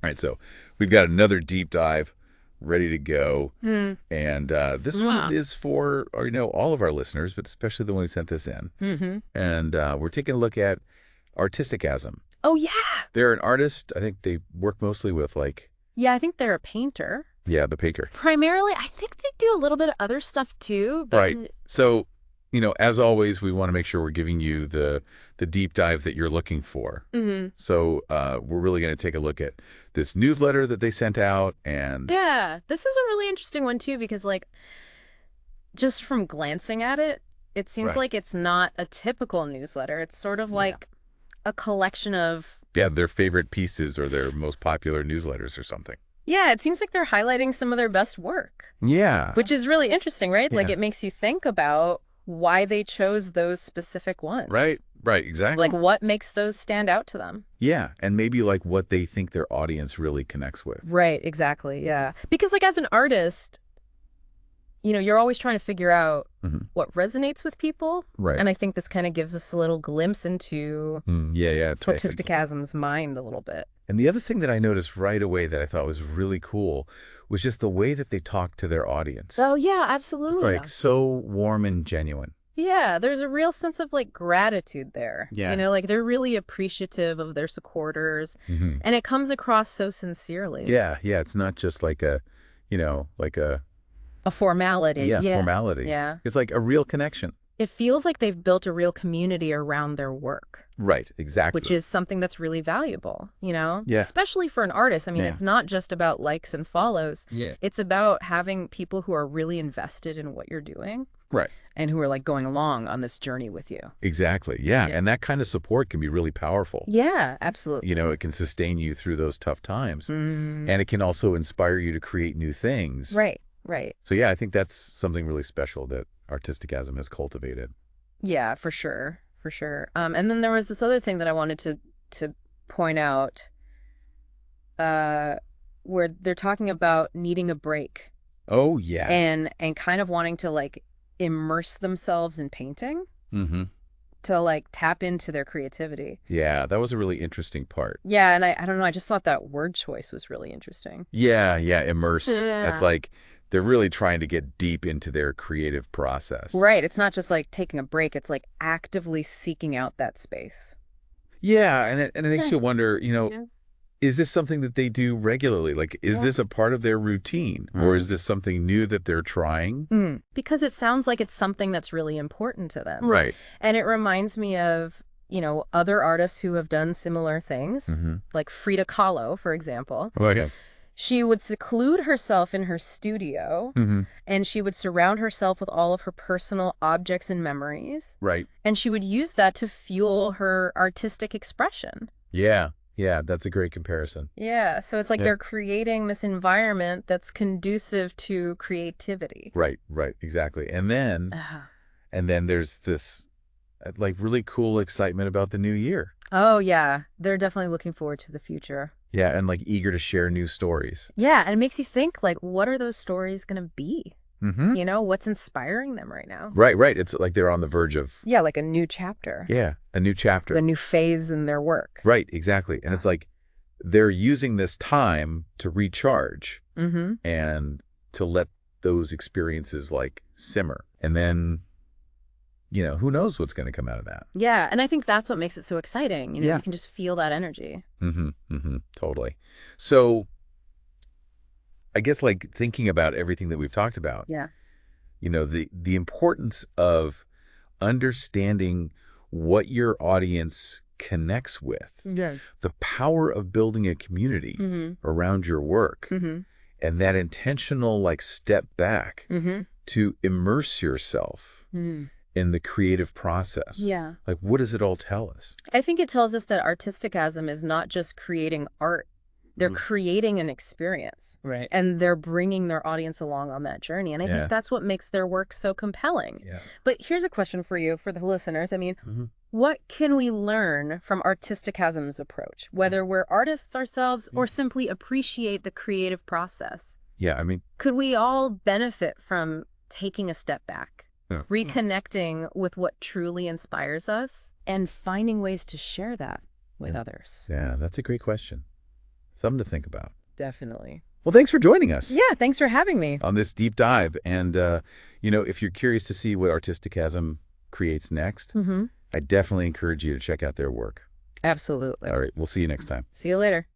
All right, so we've got another deep dive ready to go. Mm. And this one Yeah. is for, all of our listeners, but especially the one who sent this in. Mm-hmm. And we're taking a look at Artisticism. Oh, yeah. They're an artist. I think they work mostly with Yeah, I think they're a painter. yeah, the painter. Primarily, I think they do a little bit of other stuff too, but Right. So, as always, we want to make sure we're giving you the deep dive that you're looking for. hmm So we're really going to take a look at this newsletter that they sent out. And yeah, this is a really interesting one too because like just from glancing at it, it seems right. like it's not a typical newsletter. It's sort of Yeah. like a collection of Yeah, their favorite pieces or their most popular newsletters or something. yeah, it seems like they're highlighting some of their best work, Yeah. which is really interesting, right? Like Yeah. it makes you think about why they chose those specific ones. Right. Right. Exactly. Like what makes those stand out to them? Yeah. And maybe like what they think their audience really connects with. Right, exactly. Yeah. Because like as an artist, you're always trying to figure out Mhm. what resonates with people. Right. And I think this kind of gives us a little glimpse into Yeah. Yeah. Autisticasm's mind a little bit. And the other thing that I noticed right away that I thought was really cool was just the way that they talk to their audience. Oh, yeah, It's absolutely. like so warm and genuine. Yeah, there's a real sense of like gratitude there. Yeah. Like they're really appreciative of their supporters Hmm. and it comes across so sincerely. Yeah. Yeah. It's not just like like a, A formality. yeah, Yeah. formality. Yeah. It's like a real connection. It feels like they've built a real community around their work, Right. Exactly. which is something that's really valuable. Yeah. Especially for an artist. I mean, Yeah. it's not just about likes and follows. Yeah. It's about having people who are really invested in what you're doing Right. and who are like going along on this journey with you. Exactly. Yeah. Yeah. And that kind of support can be really powerful. Yeah, absolutely. It can sustain you through those tough times. Mm. And it can also inspire you to create new things. Right, right. So yeah, I think that's something really special that Artisticasm has cultivated. Yeah, for sure, for sure. And then there was this other thing that I wanted to point out, where they're talking about needing a break Oh yeah. and kind of wanting to like immerse themselves in painting Mm-hmm. to like tap into their creativity. Yeah, that was a really interesting part. Yeah, and I don't know, I just thought that word choice was really interesting. Yeah, yeah, immerse. Yeah. That's like they're really trying to get deep into their creative process. Right, it's not just like taking a break, it's like actively seeking out that space. Yeah, and it makes Yeah. you wonder, Yeah. is this something that they do regularly? Like, is Yeah. this a part of their routine? Or is this something new that they're trying? Because it sounds like it's something that's really important to them. Right. And it reminds me of, other artists who have done similar things, Mm-hmm. like Frida Kahlo, for example. Oh, yeah. She would seclude herself in her studio Mm-hmm. and she would surround herself with all of her personal objects and memories. Right. And she would use that to fuel her artistic expression. Yeah. Yeah, that's a great comparison. Yeah. So it's like Yeah. they're creating this environment that's conducive to creativity. Right, right, exactly. And then there's this like really cool excitement about the new year. Oh, yeah. They're definitely looking forward to the future. Yeah, and like eager to share new stories. Yeah, and it makes you think, like, what are those stories going to be? Mm-hmm. What's inspiring them right now? Right, right. It's like they're on the verge of Yeah, like a new chapter, a new chapter. the new phase in their work. Right, exactly. And it's like they're using this time to recharge Mm-hmm. and to let those experiences like simmer. And then, who knows what's going to come out of that. Yeah, and I think that's what makes it so exciting. Yeah. You can just feel that energy. Mm-hmm. Mm-hmm. Totally. So I guess like thinking about everything that we've talked about, Yeah. the importance of understanding what your audience connects with, Yeah. the power of building a community Mm-hmm. around your work, Mm-hmm. and that intentional like step back Mm-hmm. to immerse yourself Mm-hmm. in the creative process. Yeah. Like, what does it all tell us? I think it tells us that Artisticism is not just creating art. They're Mm. creating an experience. Right. And they're bringing their audience along on that journey. And I Yeah. think that's what makes their work so compelling. Yeah. But here's a question for you, for the listeners. I mean, Mhm. what can we learn from Artisticism's approach, whether we're artists ourselves or simply appreciate the creative process? Yeah. I mean, Could we all benefit from taking a step back, Yeah. reconnecting with what truly inspires us, and finding ways to share that with Yeah. others? yeah, that's a great question. Something to think about. Definitely. Well, thanks for joining us Yeah, thanks for having me. on this deep dive. And, if you're curious to see what Artisticasm creates next, I definitely encourage you to check out their work. Absolutely. All right. We'll see you next time. See you later.